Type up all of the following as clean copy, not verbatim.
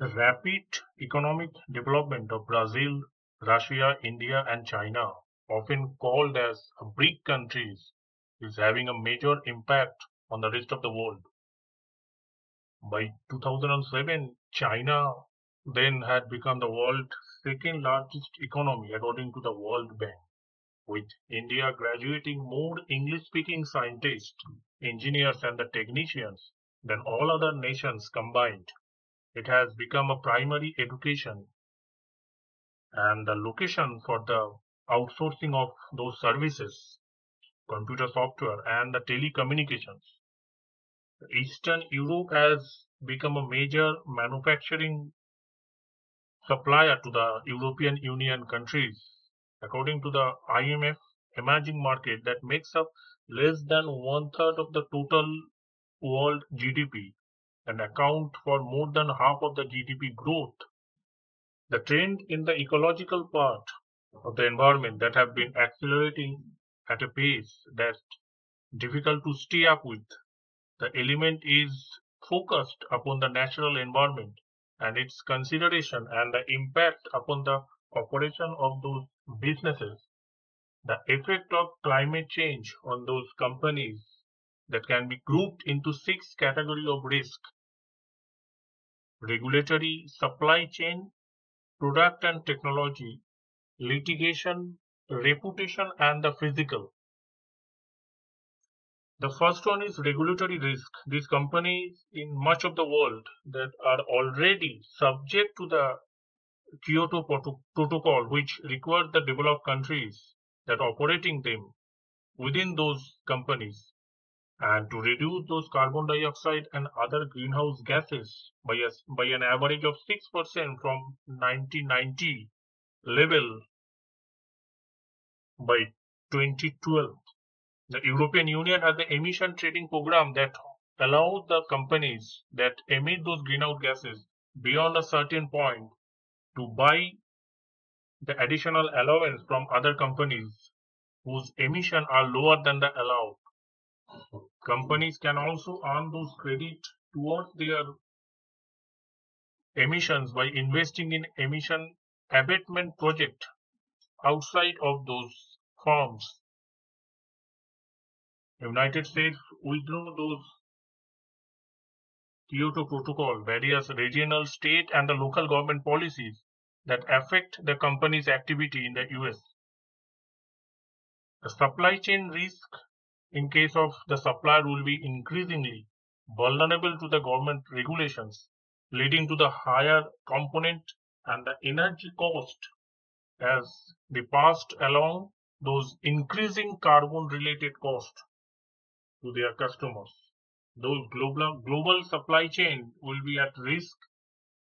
The rapid economic development of Brazil, Russia, India, and China, often called as BRIC countries, is having a major impact on the rest of the world. By 2007, China then had become the world's second largest economy according to the World Bank, with India graduating more English-speaking scientists, engineers, and the technicians than all other nations combined. It has become a primary education and the location for the outsourcing of those services, computer software, and the telecommunications. Eastern Europe has become a major manufacturing supplier to the European Union countries. According to the IMF, emerging market that makes up less than one third of the total world GDP and account for more than half of the GDP growth. The trend in the ecological part of the environment that have been accelerating at a pace that's difficult to stay up with. The element is focused upon the natural environment and its consideration and the impact upon the operation of those businesses. The effect of climate change on those companies that can be grouped into six categories of risk: regulatory, supply chain, product and technology, litigation, reputation, and the physical. The first one is regulatory risk. These companies in much of the world that are already subject to the Kyoto Protocol, which requires the developed countries that operating them within those companies and to reduce those carbon dioxide and other greenhouse gases by an average of 6% from 1990 level by 2012. The European Union has the emission trading program that allows the companies that emit those greenhouse gases beyond a certain point to buy the additional allowance from other companies whose emissions are lower than the allowed. Companies can also earn those credit towards their emissions by investing in emission abatement project outside of those firms. United States withdrew those Kyoto Protocol, various regional, state, and the local government policies that affect the company's activity in the US. The supply chain risk in case of the supplier will be increasingly vulnerable to the government regulations, leading to the higher component and the energy cost as they passed along those increasing carbon related costs to their customers. Those global supply chain will be at risk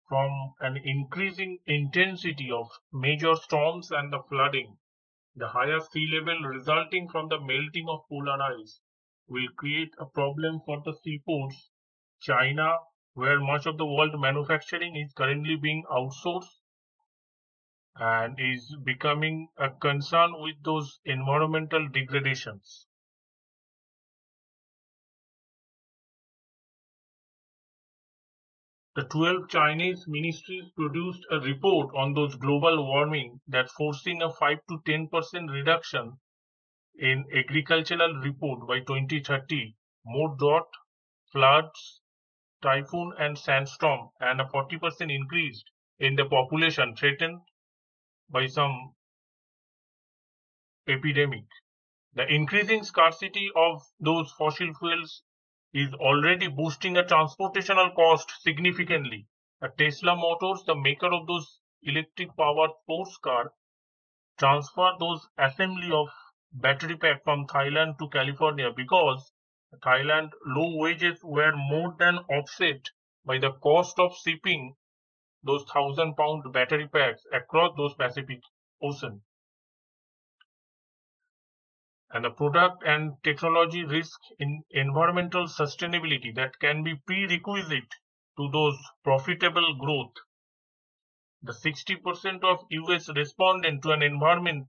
from an increasing intensity of major storms and the flooding. The higher sea level resulting from the melting of polar ice will create a problem for the seaports. China, where much of the world manufacturing is currently being outsourced and is becoming a concern with those environmental degradations. The 12 Chinese ministries produced a report on those global warming that forcing a 5 to 10% reduction in agricultural report by 2030, more drought, floods, typhoon and sandstorm, and a 40% increase in the population threatened by some epidemic. The increasing scarcity of those fossil fuels is already boosting a transportational cost significantly. A Tesla Motors, the maker of those electric powered sports car, transfer those assembly of battery pack from Thailand to California because Thailand low wages were more than offset by the cost of shipping those 1,000-pound battery packs across those Pacific Ocean. And the product and technology risk in environmental sustainability that can be prerequisite to those profitable growth. The 60% of US respondents to an environment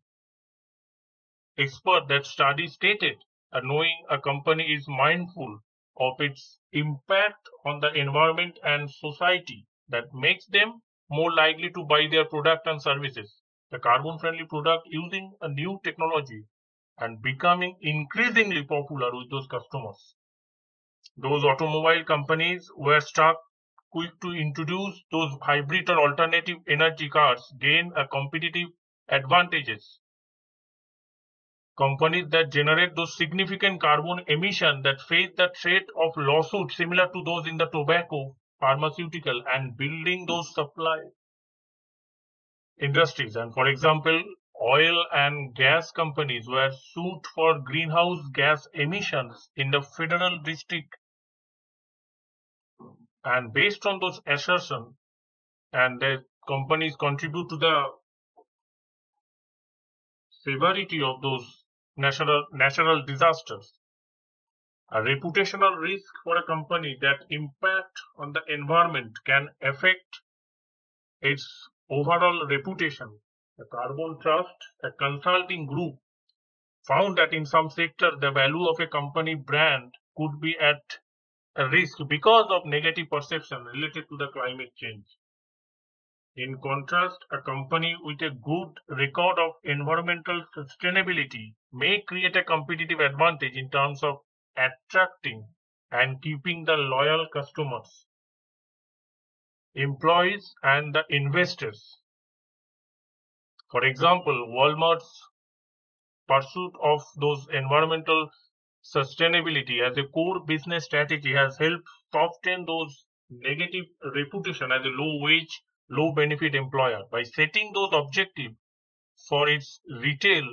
expert that study stated knowing a company is mindful of its impact on the environment and society that makes them more likely to buy their product and services. The carbon-friendly product using a new technology and becoming increasingly popular with those customers. Those automobile companies were stuck quick to introduce those hybrid or alternative energy cars gain a competitive advantages. Companies that generate those significant carbon emission that face the threat of lawsuits similar to those in the tobacco, pharmaceutical, and building those supply industries. And for example, oil and gas companies were sued for greenhouse gas emissions in the federal district. And based on those assertions, and the companies contribute to the severity of those natural disasters. A reputational risk for a company that impact on the environment can affect its overall reputation. The Carbon Trust, a consulting group, found that in some sectors the value of a company brand could be at a risk because of negative perception related to the climate change. In contrast, a company with a good record of environmental sustainability may create a competitive advantage in terms of attracting and keeping the loyal customers, employees, and the investors. For example, Walmart's pursuit of those environmental sustainability as a core business strategy has helped soften those negative reputation as a low wage, low benefit employer by setting those objectives for its retail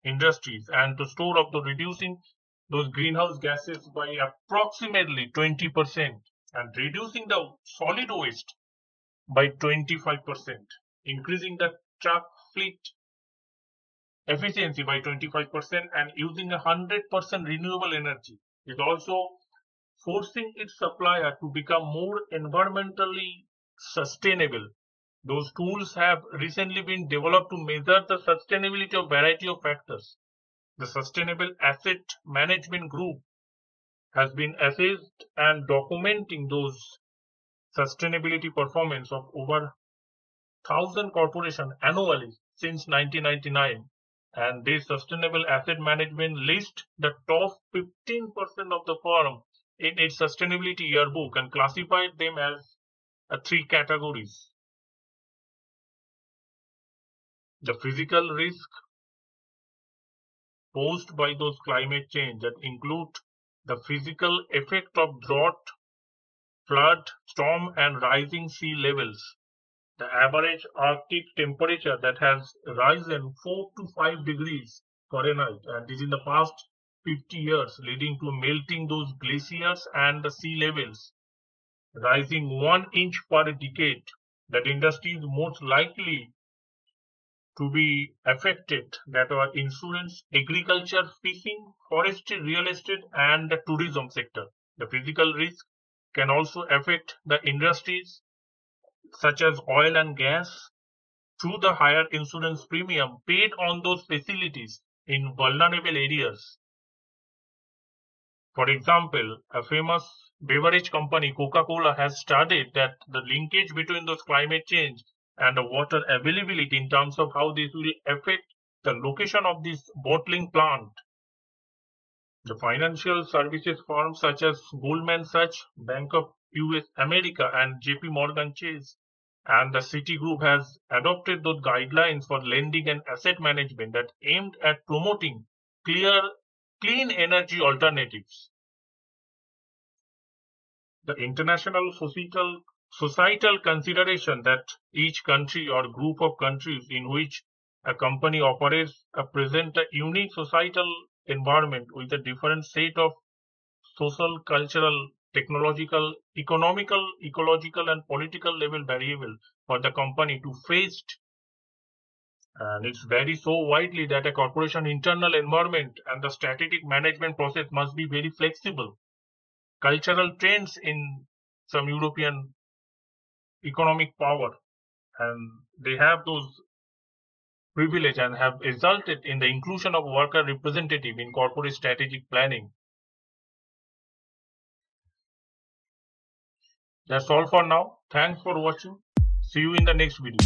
industries and to store up to reducing those greenhouse gases by approximately 20% and reducing the solid waste by 25%, increasing the truck fleet efficiency by 25% and using 100% renewable energy is also forcing its supplier to become more environmentally sustainable. Those tools have recently been developed to measure the sustainability of variety of factors. The Sustainable Asset Management Group has been assessed and documenting those sustainability performance of over 1,000 corporations annually since 1999. And this sustainable asset management list the top 15% of the firm in its sustainability yearbook and classified them as three categories. The physical risk posed by those climate change that include the physical effect of drought, flood, storm, and rising sea levels. The average Arctic temperature that has risen 4 to 5 degrees Fahrenheit, and this in the past 50 years, leading to melting those glaciers and the sea levels, rising 1 inch per decade. That industry is most likely to be affected that are insurance, agriculture, fishing, forestry, real estate, and the tourism sector. The physical risk can also affect the industries such as oil and gas through the higher insurance premium paid on those facilities in vulnerable areas. For example, a famous beverage company, Coca-Cola, has studied that the linkage between those climate change and the water availability in terms of how this will affect the location of this bottling plant. The financial services firms such as Goldman Sachs, Bank of US America, and JP Morgan Chase and the Citigroup has adopted those guidelines for lending and asset management that aimed at promoting clean energy alternatives. The international societal consideration that each country or group of countries in which a company operates present a unique societal environment with a different set of social, cultural, technological, economical, ecological, and political level variable for the company to face. And it's very so widely that a corporation internal environment and the strategic management process must be very flexible. Cultural trends in some European economic power, and they have those privilege and have resulted in the inclusion of worker representative in corporate strategic planning. That's all for now. Thanks for watching. See you in the next video.